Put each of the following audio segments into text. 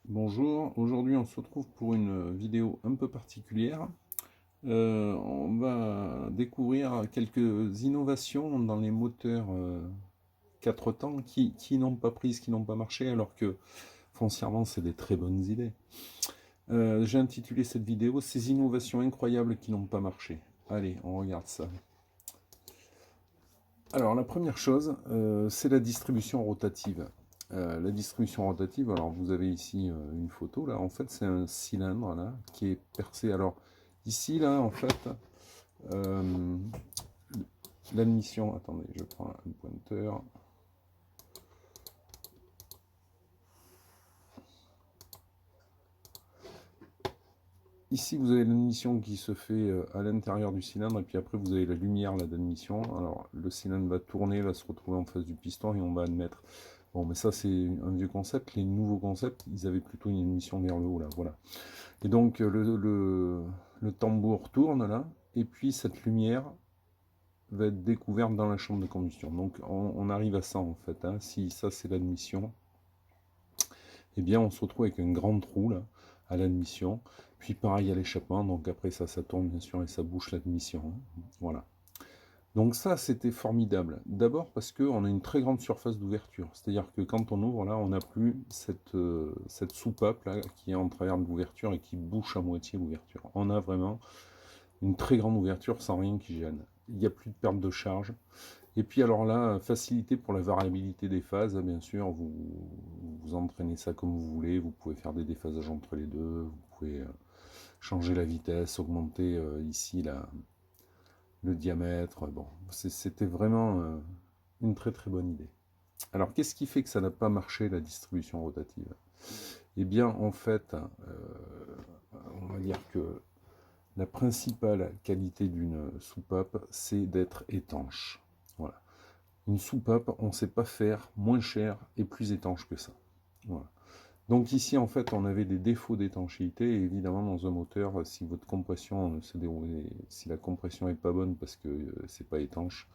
Bonjour, aujourd'hui on se retrouve pour une vidéo un peu particulière. On va découvrir quelques innovations dans les moteurs 4 temps qui n'ont pas prise, qui n'ont pas marché, alors que foncièrement c'est des très bonnes idées. J'ai intitulé cette vidéo Ces innovations incroyables qui n'ont pas marché. Allez, on regarde ça. Alors la première chose, c'est la distribution rotative. La distribution rotative, alors vous avez ici une photo, là, en fait c'est un cylindre là, qui est percé. Alors ici, là, en fait, euh, l'admission, attendez, je prends un pointeur. Ici, vous avez l'admission qui se fait à l'intérieur du cylindre, et puis après, vous avez la lumière d'admission. Alors, le cylindre va tourner, va se retrouver en face du piston, et on va admettre. Bon, mais ça, c'est un vieux concept. Les nouveaux concepts, ils avaient plutôt une émission vers le haut, là, voilà. Et donc, le tambour tourne, là, et puis cette lumière va être découverte dans la chambre de combustion. Donc, on arrive à ça, en fait. Hein. Si ça, c'est l'admission, eh bien on se retrouve avec un grand trou là, à l'admission. Puis pareil à l'échappement, donc après ça tourne bien sûr et ça bouche l'admission. Hein. Voilà. Donc ça, c'était formidable. D'abord parce qu'on a une très grande surface d'ouverture. C'est-à-dire que quand on ouvre, là, on n'a plus cette soupape là, qui est en travers de l'ouverture et qui bouche à moitié l'ouverture. On a vraiment une très grande ouverture sans rien qui gêne. Il n'y a plus de perte de charge. Et puis alors là, facilité pour la variabilité des phases, bien sûr, vous entraînez ça comme vous voulez, vous pouvez faire des déphasages entre les deux, vous pouvez changer la vitesse, augmenter ici le diamètre, bon, c'était vraiment une très très bonne idée. Alors qu'est-ce qui fait que ça n'a pas marché la distribution rotative? Eh bien en fait, on va dire que la principale qualité d'une soupape, c'est d'être étanche. Voilà. Une soupape, on ne sait pas faire moins cher et plus étanche que ça. Voilà. Donc ici, en fait, on avait des défauts d'étanchéité. Et évidemment, dans un moteur, si votre compression se déroule, si la compression n'est pas bonne parce que c'est pas étanche,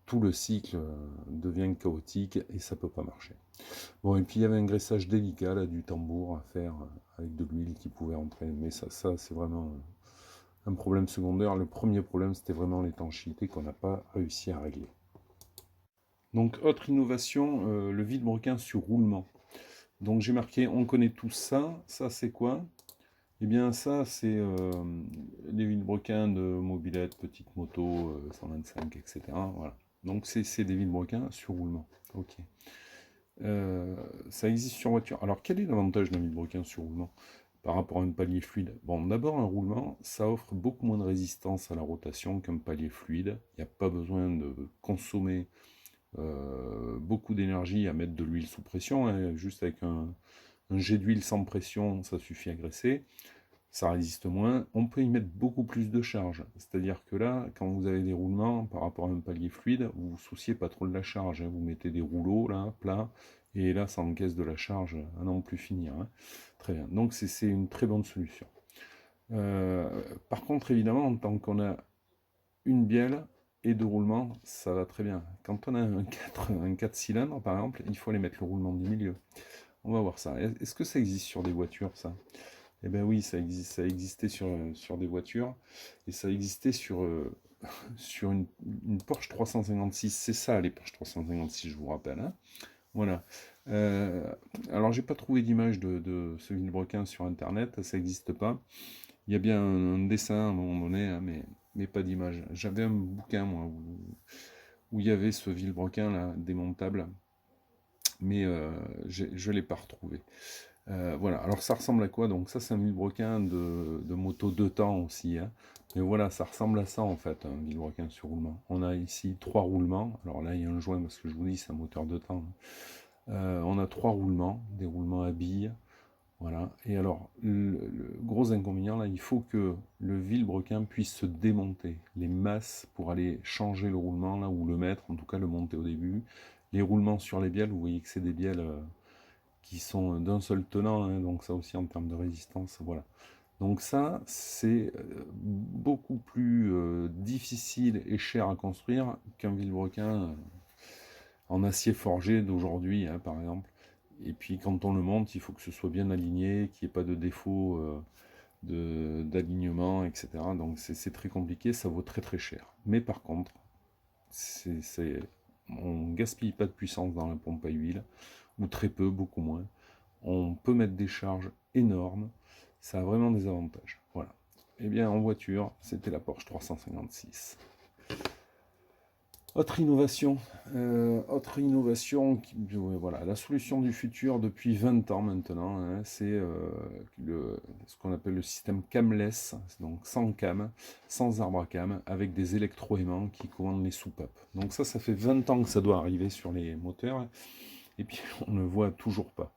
tout le cycle devient chaotique et ça peut pas marcher. Bon, et puis il y avait un graissage délicat là, du tambour à faire avec de l'huile qui pouvait entrer. Mais ça c'est vraiment un problème secondaire. Le premier problème, c'était vraiment l'étanchéité qu'on n'a pas réussi à régler. Donc, autre innovation, le vide-broquin sur roulement. Donc, j'ai marqué, on connaît tous ça. Ça, c'est quoi? Eh bien, ça, c'est les vide-broquins de mobilette, petite moto, 125, etc. Voilà. Donc, c'est des vide-broquins sur roulement. Ok. Ça existe sur voiture. Alors, quel est l'avantage d'un vide-broquin sur roulement par rapport à un palier fluide? Bon, d'abord, un roulement, ça offre beaucoup moins de résistance à la rotation qu'un palier fluide. Il n'y a pas besoin de consommer beaucoup d'énergie à mettre de l'huile sous pression, hein, juste avec un jet d'huile sans pression, ça suffit à graisser, ça résiste moins. On peut y mettre beaucoup plus de charge, c'est-à-dire que là, quand vous avez des roulements par rapport à un palier fluide, vous vous souciez pas trop de la charge, hein, vous mettez des rouleaux là, plats, et là, ça encaisse de la charge à n'en plus finir. Hein. Très bien, donc c'est une très bonne solution. Par contre, évidemment, tant qu'on a une bielle et deux roulements, ça va très bien. Quand on a un 4 cylindres, par exemple, il faut aller mettre le roulement du milieu. On va voir ça. Est-ce que ça existe sur des voitures, ça? Eh bien oui, ça existe, ça existait sur des voitures, et ça existait sur une Porsche 356. C'est ça, les Porsche 356, je vous rappelle. Hein. Voilà. Euh, alors, j'ai pas trouvé d'image de ce vilebrequin sur Internet, ça n'existe pas. Il y a bien un dessin à un moment donné, hein, mais pas d'image. J'avais un bouquin, moi, où il y avait ce vilebrequin là, démontable, mais je ne l'ai pas retrouvé. Voilà, alors ça ressemble à quoi? Donc ça, c'est un vilebrequin de moto 2 temps aussi. Hein. Mais voilà, ça ressemble à ça en fait, un vilebrequin sur roulement. On a ici 3 roulements. Alors là, il y a un joint parce que je vous dis, c'est un moteur 2 temps. On a 3 roulements, des roulements à billes. Voilà. Et alors, le gros inconvénient, là, il faut que le vilebrequin puisse se démonter. Les masses pour aller changer le roulement, là, ou le mettre, en tout cas le monter au début. Les roulements sur les bielles, vous voyez que c'est des bielles qui sont d'un seul tenant, hein, donc ça aussi en termes de résistance, voilà. Donc ça, c'est beaucoup plus difficile et cher à construire qu'un vilebrequin en acier forgé d'aujourd'hui, hein, par exemple. Et puis quand on le monte, il faut que ce soit bien aligné, qu'il n'y ait pas de défaut d'alignement, etc. Donc c'est très compliqué, ça vaut très très cher. Mais par contre, on gaspille pas de puissance dans la pompe à huile, ou très peu, beaucoup moins. On peut mettre des charges énormes, ça a vraiment des avantages. Voilà. Et bien en voiture, c'était la Porsche 356. Autre innovation, voilà, la solution du futur depuis 20 ans maintenant, hein, c'est ce qu'on appelle le système camless, donc sans cam, sans arbre à cam, avec des électroaimants qui commandent les soupapes. Donc ça fait 20 ans que ça doit arriver sur les moteurs, et puis on ne le voit toujours pas.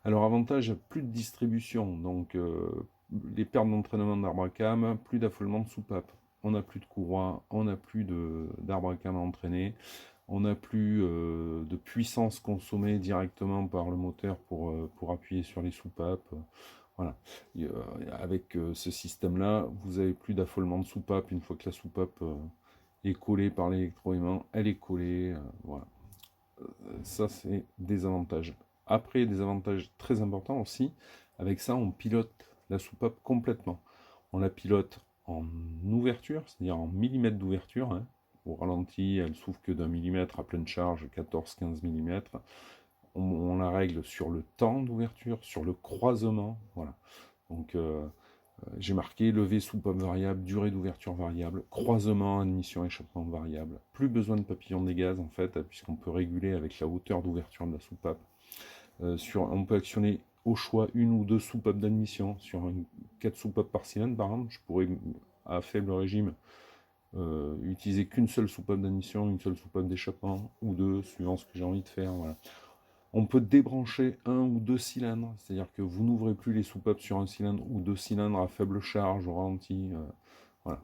Alors avantage, plus de distribution, donc les pertes d'entraînement d'arbre à cam, plus d'affolement de soupapes. On n'a plus de courroie, on n'a plus d'arbre à cam à entraîner, on n'a plus de puissance consommée directement par le moteur pour appuyer sur les soupapes. Voilà. Avec ce système-là, vous n'avez plus d'affolement de soupape. Une fois que la soupape est collée par l'électroaimant, elle est collée. Voilà. Ça, c'est des avantages. Après, des avantages très importants aussi, avec ça, on pilote la soupape complètement. On la pilote en ouverture, c'est-à-dire en millimètres d'ouverture. Hein. Au ralenti, elle s'ouvre que d'un millimètre à pleine charge, 14-15 mm. On la règle sur le temps d'ouverture, sur le croisement. Voilà. Donc, j'ai marqué levée soupape variable, durée d'ouverture variable, croisement, admission, échappement variable. Plus besoin de papillon des gaz en fait, puisqu'on peut réguler avec la hauteur d'ouverture de la soupape. On peut actionner au choix une ou deux soupapes d'admission. Sur 4 soupapes par cylindre par exemple, je pourrais à faible régime utiliser qu'une seule soupape d'admission, une seule soupape d'échappement, ou deux, suivant ce que j'ai envie de faire. Voilà. On peut débrancher un ou deux cylindres, c'est-à-dire que vous n'ouvrez plus les soupapes sur un cylindre ou deux cylindres à faible charge, au ralenti. Voilà.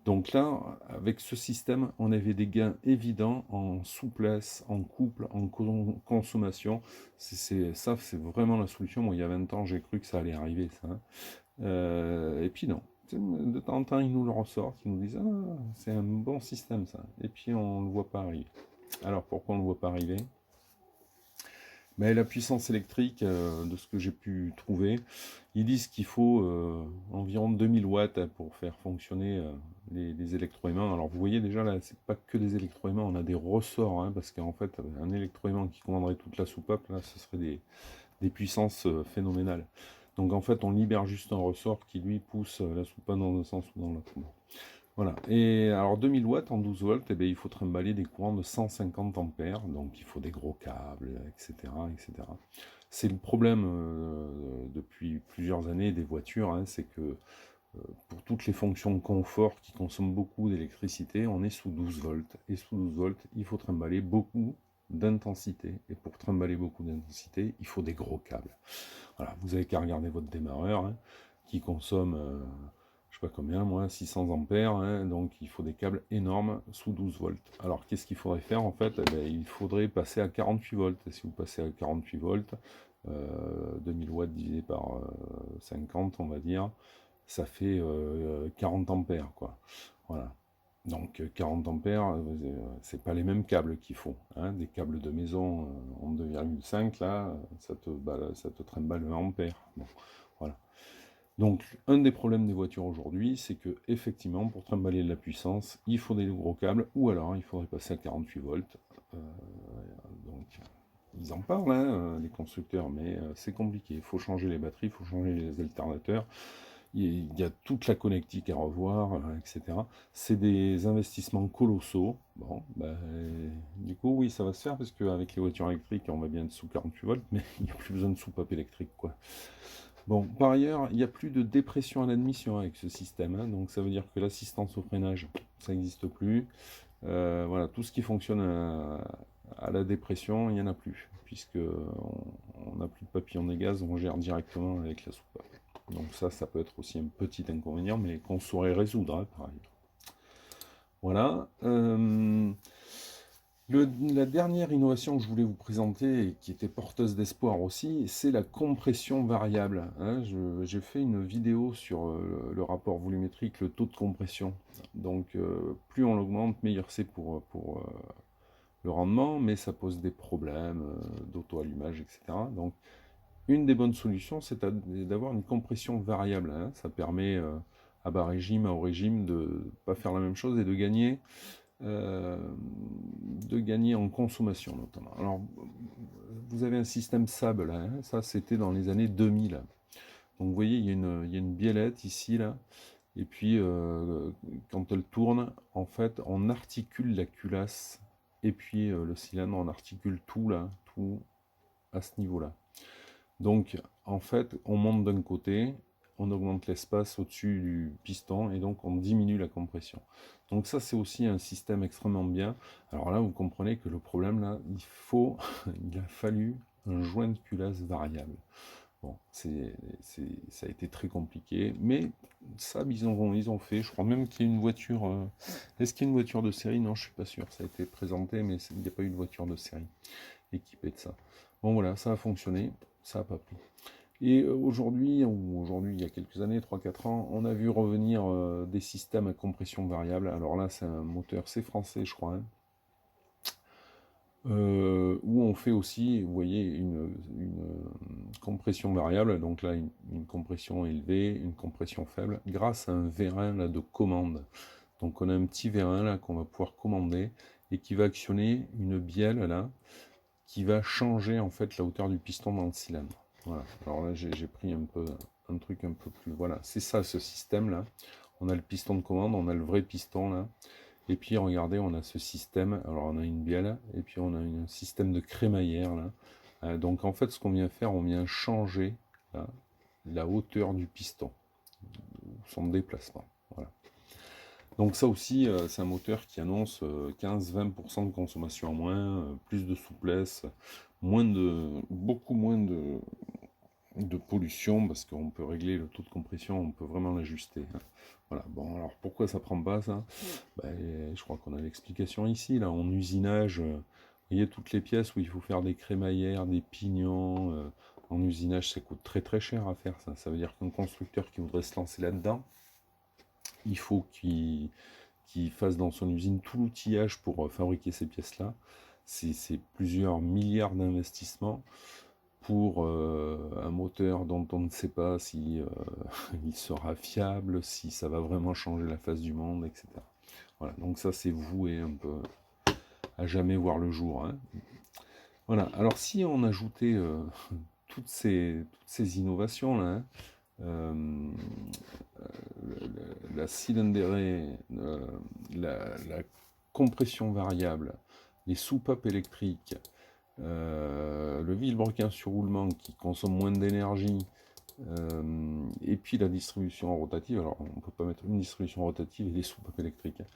Donc là, avec ce système, on avait des gains évidents en souplesse, en couple, en consommation. Ça, c'est vraiment la solution. Moi, il y a 20 ans, j'ai cru que ça allait arriver, ça. Et puis non. De temps en temps, ils nous le ressortent, ils nous disent « Ah, c'est un bon système, ça. » Et puis, on ne le voit pas arriver. Alors, pourquoi on ne le voit pas arriver ? Mais la puissance électrique, de ce que j'ai pu trouver, ils disent qu'il faut environ 2000 watts pour faire fonctionner les électroaimants. Alors vous voyez déjà là, c'est pas que des électroaimants, on a des ressorts, hein, parce qu'en fait, un électroaimant qui commanderait toute la soupape, là, ce serait des puissances phénoménales. Donc en fait, on libère juste un ressort qui lui pousse la soupape dans un sens ou dans l'autre. Voilà. Et alors 2000 watts en 12 volts, eh bien, il faut trimballer des courants de 150 ampères, donc il faut des gros câbles, etc. etc. C'est le problème depuis plusieurs années des voitures, hein, c'est que pour toutes les fonctions de confort qui consomment beaucoup d'électricité, on est sous 12 volts. Et sous 12 volts, il faut trimballer beaucoup d'intensité. Et pour trimballer beaucoup d'intensité, il faut des gros câbles. Voilà, vous avez qu'à regarder votre démarreur, hein, qui consomme... je sais pas combien, moi, 600 ampères, hein, donc il faut des câbles énormes sous 12 volts. Alors qu'est-ce qu'il faudrait faire en fait? Eh bien, il faudrait passer à 48 volts. Et si vous passez à 48 volts, 2000 watts divisé par 50, on va dire, ça fait 40 ampères, quoi. Voilà. Donc 40 ampères, c'est pas les mêmes câbles qu'il faut. Hein. Des câbles de maison en 2,5, là, ça te trimballe 20 ampères. Bon, voilà. Donc, un des problèmes des voitures aujourd'hui, c'est que effectivement, pour trimballer de la puissance, il faut des gros câbles, ou alors il faudrait passer à 48 volts. Donc, ils en parlent, hein, les constructeurs, mais c'est compliqué. Il faut changer les batteries, il faut changer les alternateurs. Il y a toute la connectique à revoir, etc. C'est des investissements colossaux. Bon, du coup, oui, ça va se faire, parce qu'avec les voitures électriques, on va bien être sous 48 volts, mais il n'y a plus besoin de soupape électrique, quoi. Bon, par ailleurs, il n'y a plus de dépression à l'admission avec ce système, hein, donc ça veut dire que l'assistance au freinage, ça n'existe plus. Voilà, tout ce qui fonctionne à la dépression, il n'y en a plus, puisque on n'a plus de papillon des gaz, on gère directement avec la soupape. Donc ça peut être aussi un petit inconvénient, mais qu'on saurait résoudre, hein, par ailleurs. Voilà. La dernière innovation que je voulais vous présenter, et qui était porteuse d'espoir aussi, c'est la compression variable. Hein. J'ai fait une vidéo sur le rapport volumétrique, le taux de compression. Donc plus on l'augmente, meilleur c'est le rendement, mais ça pose des problèmes d'auto-allumage, etc. Donc, une des bonnes solutions, c'est d'avoir une compression variable, hein. Ça permet à bas régime, à haut régime, de ne pas faire la même chose et euh, de gagner en consommation notamment. Alors, vous avez un système SAB là, hein. Ça c'était dans les années 2000. Donc vous voyez, il y a une biellette ici là, et puis quand elle tourne, en fait, on articule la culasse et puis le cylindre, on articule tout là, tout à ce niveau-là. Donc, en fait, on monte d'un côté, on augmente l'espace au-dessus du piston et donc on diminue la compression. Donc ça, c'est aussi un système extrêmement bien. Alors là, vous comprenez que le problème, là, il a fallu un joint de culasse variable. Bon, ça a été très compliqué, mais ça, ils ont fait. Je crois même qu'il y a une voiture. Est-ce qu'il y a une voiture de série? Non, je suis pas sûr. Ça a été présenté, mais il n'y a pas eu de voiture de série équipée de ça. Bon, voilà, ça a fonctionné. Ça n'a pas pris. Et aujourd'hui, il y a quelques années, 3-4 ans, on a vu revenir des systèmes à compression variable. Alors là, c'est un moteur, c'est français, je crois, hein, où on fait aussi, vous voyez, compression variable. Donc là, une compression élevée, une compression faible, grâce à un vérin là, de commande. Donc on a un petit vérin là qu'on va pouvoir commander et qui va actionner une bielle là, qui va changer en fait la hauteur du piston dans le cylindre. Voilà. Alors là, j'ai pris un truc un peu plus. Voilà, c'est ça ce système là. On a le piston de commande, on a le vrai piston là. Et puis regardez, on a ce système. Alors on a une bielle et puis on a un système de crémaillère là. Donc en fait, ce qu'on vient faire, on vient changer là, la hauteur du piston, son déplacement. Voilà. Donc ça aussi, c'est un moteur qui annonce 15-20% de consommation en moins, plus de souplesse, beaucoup moins de pollution, parce qu'on peut régler le taux de compression, on peut vraiment l'ajuster, hein. Voilà, bon, alors pourquoi ça prend pas ça? Ben, je crois qu'on a l'explication ici, là, en usinage, vous voyez toutes les pièces où il faut faire des crémaillères, des pignons, en usinage, ça coûte très très cher à faire, ça. Ça veut dire qu'un constructeur qui voudrait se lancer là-dedans, il faut qu'il fasse dans son usine tout l'outillage pour fabriquer ces pièces-là. C'est plusieurs milliards d'investissements pour un moteur dont on ne sait pas si il sera fiable, si ça va vraiment changer la face du monde, etc. Voilà, donc ça c'est voué un peu à jamais voir le jour, hein. Voilà, alors si on ajoutait toutes ces innovations-là, hein, euh, la cylindrée, la compression variable, les soupapes électriques, le vilebrequin sur roulement qui consomme moins d'énergie, et puis la distribution rotative. Alors on ne peut pas mettre une distribution rotative et des soupapes électriques, hein.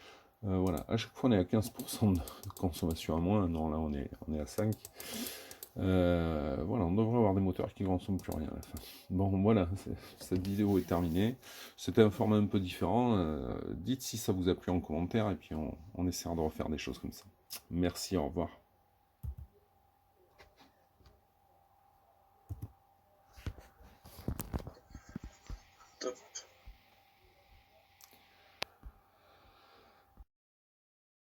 Voilà, à chaque fois on est à 15% de consommation à moins. Non, là on est à 5. Voilà, on devrait avoir des moteurs qui ne consomment plus rien à la fin. Bon, voilà, cette vidéo est terminée. C'était un format un peu différent. Dites si ça vous a plu en commentaire et puis on essaiera de refaire des choses comme ça. Merci, au revoir. Top.